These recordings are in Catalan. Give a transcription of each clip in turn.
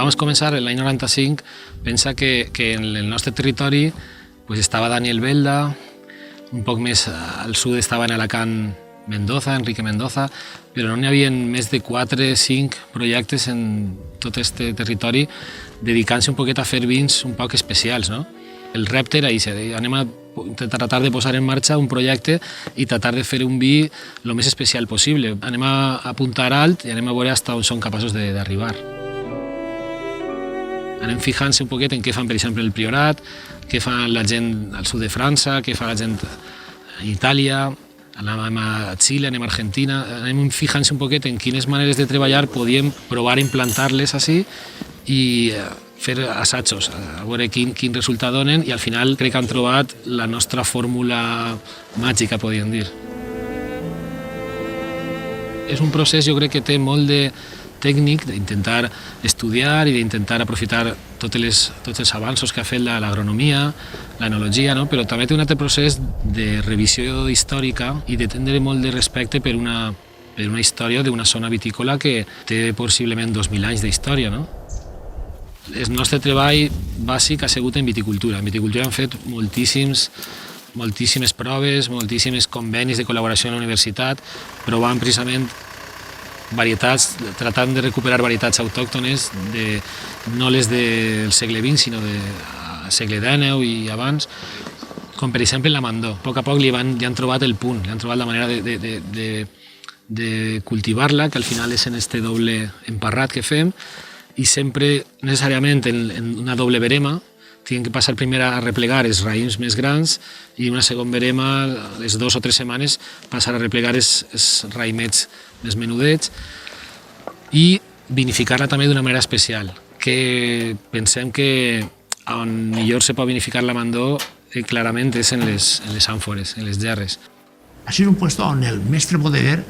vam començar l'any 95, pensa que en el nostre territori estava Daniel Belda, un poc més al sud estava en Alacant Mendoza, Enrique Mendoza, però no n'hi havia més de 4 o 5 projectes en tot aquest territori dedicant-se un poquet a fer vins un poc especials, no? El repte era això, anem a tratar de posar en marxa un projecte i tratar de fer un vi el més especial possible. Anem a apuntar alt i anem a veure fins on som capaços d'arribar. Anem fijant-se un poquet en què fan, per exemple, el Priorat, què fa la gent al sud de França, què fa la gent a Itàlia, anem a Xile, anem a Argentina, anem fijant-se un poquet en quines maneres de treballar podíem provar a implantar-les així i fer assajos, a veure quin resultat donen, i al final crec que han trobat la nostra fórmula màgica, podríem dir. És un procés, jo crec, que té molt de tècnic, d'intentar estudiar i d'intentar aprofitar tots els avanços que ha fet l'agronomia, l'enologia, no? Però també té un altre procés de revisió històrica i de tindre molt de respecte per una història d'una zona vitícola que té possiblement 2.000 anys d'història, no? El nostre treball bàsic ha sigut en viticultura. En viticultura hem fet moltíssimes proves, moltíssims convenis de col·laboració amb la universitat, provant precisament varietats, tratant de recuperar varietats autòctones, no les del segle XX, sinó del segle XIX i abans, com per exemple la Mandó. A poc li han trobat el punt, li han trobat la manera de cultivar-la, que al final és en este doble emparrat que fem, i sempre necessàriament en una doble verema tenen que passar primer a replegar els raïms més grans i una segona verema, les 2 o 3 setmanes, passar a replegar els raïmets més menudets i vinificar-la també d'una manera especial, que pensem que on millor se pot vinificar la Mandó clarament és en les àmfores, en les gerres. Així és un lloc on el mestre bodeguer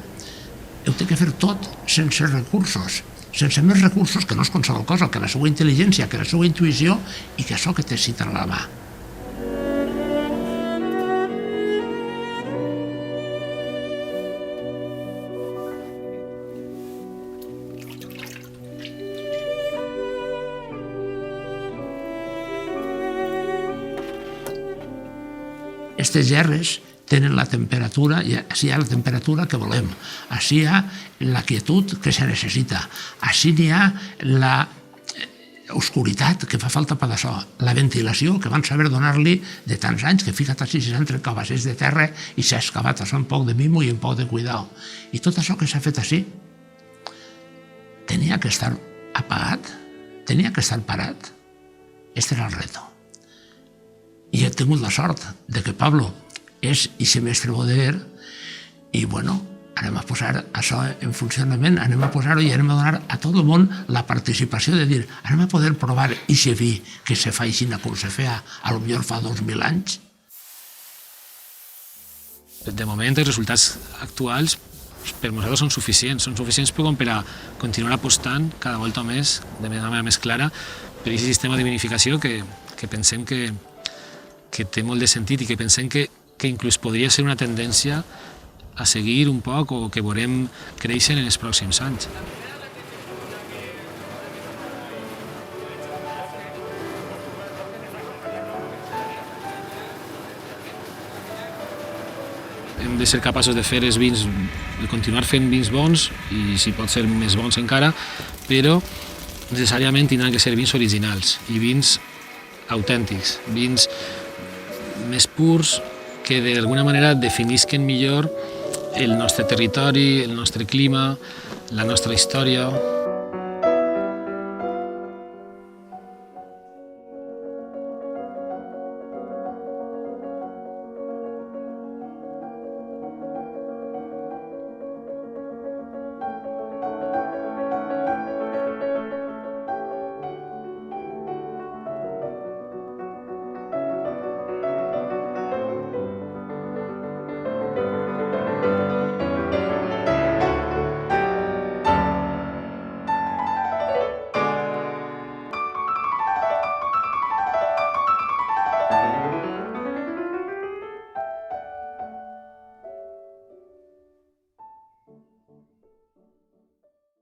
ho té que fer tot sense recursos, sense més recursos que no és qualsevol cosa, que la seva intel·ligència, que la seva intuïció i que això que té cita a la mà. Aquestes gerres tenen la temperatura, i així hi ha la temperatura que volem, així hi ha la quietud que se necessita, així hi ha la oscuritat que fa falta per això, la ventilació que van saber donar-li de tants anys, que fica't així, s'han tret cabassers de terra i s'ha excavat això amb poc de mimo i amb poc de cuidado. I tot això que s'ha fet així tenia que estar apagat, tenia que estar parat. Este era el reto. I he tingut la sort de que Pablo és aquest mestre bodeguer i, bueno, anem a posar això en funcionament, anem a posar-ho i anem a donar a tot el món la participació de dir, anem a poder provar aquest vi que se fa així com se feia potser fa 2.000 anys. De moment, els resultats actuals per nosaltres són suficients com per a continuar apostant cada volta més, de manera més clara, per aquest sistema de vinificació que pensem que té molt de sentit i que pensem que inclús podria ser una tendència a seguir un poc o que veurem créixer en els pròxims anys. Hem de ser capaços de fer els vins, de continuar fent vins bons i si pot ser més bons encara, però necessàriament tindran que ser vins originals i vins autèntics, vins més purs, que d'alguna manera definisquen millor el nostre territori, el nostre clima, la nostra història.